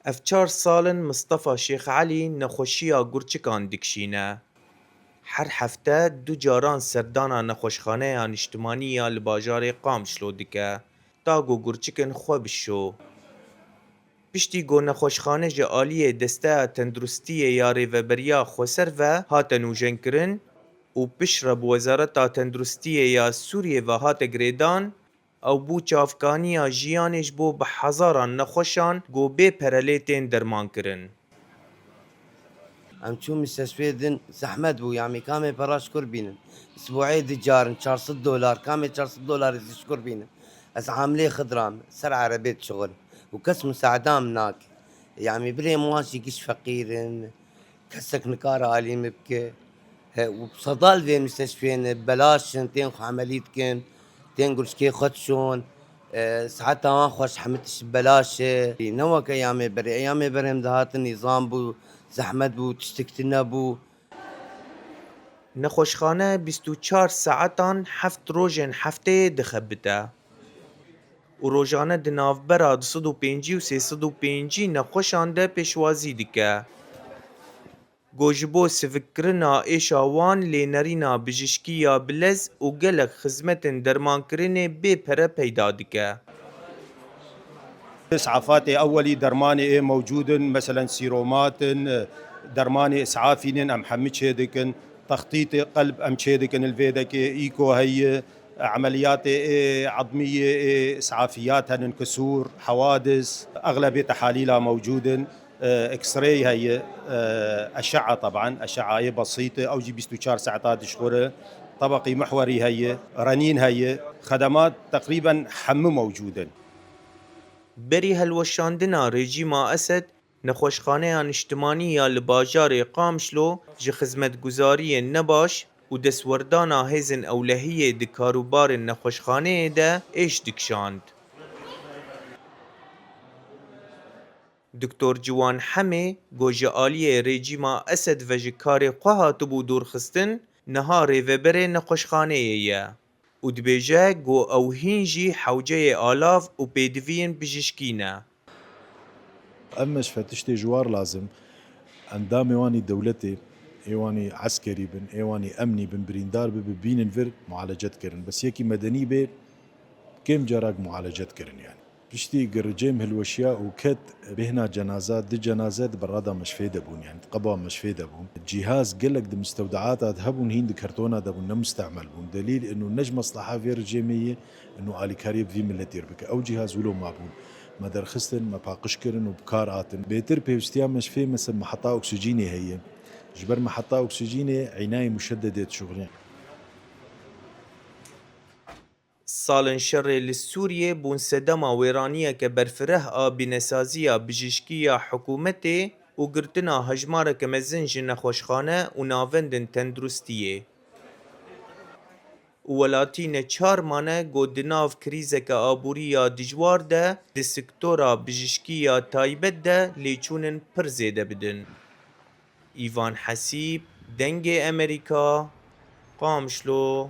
Ev 4 salin Mistefa Şêxelî nexweşiya gurçikan dikişîne. Her hefte du caran serdana nexweşxaneya niştimanî ya li bajarê Qamişlo dike, ta ku gurçikên xwe bişo. Piştî ku nexweşxane ji aliyê Desteya Tenduristiyê ya Rêveberiya Xweser ve hate nûjenkirin û piştre bi Wezareta Tenduristiyê ya Sûriyê ve hate girêdan, ew bû çavkanîya jiyanê ji bo bi hezaran nexweşan ku bê perelê tên dermankirin. عم تشوف مستشفى دن زحمت بو يعني كامل براش كربينن اسبوعي دجارن 400 دولار كامل 400 دولار يشكر بينن از عامليه خضرام سرعة عربية شغل وكس مساعدة مناك يعني بري مواشي كيش فقيرن كسك نكار عالي مبكي وبصدال في المستشفيين ببلاش تين عمليتكن تين قرش كي خدشون ساعتها ما خوش حمتش ببلاش نوك ايامي بري ايامي بري مدهات النظام بو زحمت بو تشتكتنا بو Nexweşxane 24 saetan 7 rojên hefteyê dixebite û rojane di navbera 205 û 305 nexweşan de pêşwazî dike. Ku ji bo sivikkirina êşa wan lênerîna bijîşkî ya bilez û gelek xizmetên dermankirinê bê pere peyda dike. اسعافات اولي درماني موجود مثلا سيرومات درماني اسعافي ام حمد شيدكن تخطيط قلب ام شيدكن الفيدك ايكو هي عمليات عظميه اسعافيات انكسور حوادث اغلب تحاليلها موجود اكس راي هي اشعه طبعا اشعه هي بسيطه او جي 24 ساعات شغله طبقي محوري هي رنين هي خدمات تقريبا حم موجوده. Berî helweşandina rejîma Esed, nexweşxaneya niştimanî ya li bajarê Qamişlo ji xizmetguzariyên nebaş û destwerdana hêzên ewlehiyê di karûbarên nexweşxaneyê de êş dikişand. Diktor Ciwan Hemê got ji aliyê rejîma Esed ve ji karê xwe hatibû dûrxistin, niha rêveberê nexweşxaneyê ye. û dibêje ku ew hîn jî hewceyê alav û pêdiviyên bijîşkî ne. أمش فتشتي جوار لازم أندام إيواني دولتي إيواني عسكري بن إيواني أمني بن بريندار ببين فير معالجات كرن بس يكي مدني بي كم جراج معالجات كرن يعني بشتي قرجيم هالوشياء وكت بهنا جنازات دي جنازات برادا مش فيدا بون يعني تقبوا مش فيدا بون الجهاز قلق دي مستودعات هبون هين دي كرتونة دبون مستعمل بون دليل إنه نجم مصلحة في رجيمية إنه آلي كاريب في ملتير بك أو جهاز ولو معبون ما درخستن ما باقشكرن وبكاراتن بيتر بيوستيان مش في مثل محطة أكسجيني هي جبر محطة أكسجيني عناية مشددة شغلين Salên şerê li Sûriyê bûn sedema wêraniyeke berfireh a bînesaziya bijîşkî ya hikûmetê û girtina hejmareke mezin ji nexweşxane û navendên tenduristiyê. û welatînê çar mane got di nav krîzeke aborî ya dijwar de di sektora bijîşkî ya taybet de lêçûnên pir zêde bidin. Îvan Hesîb, Dengê Amerîka, Qamişlo.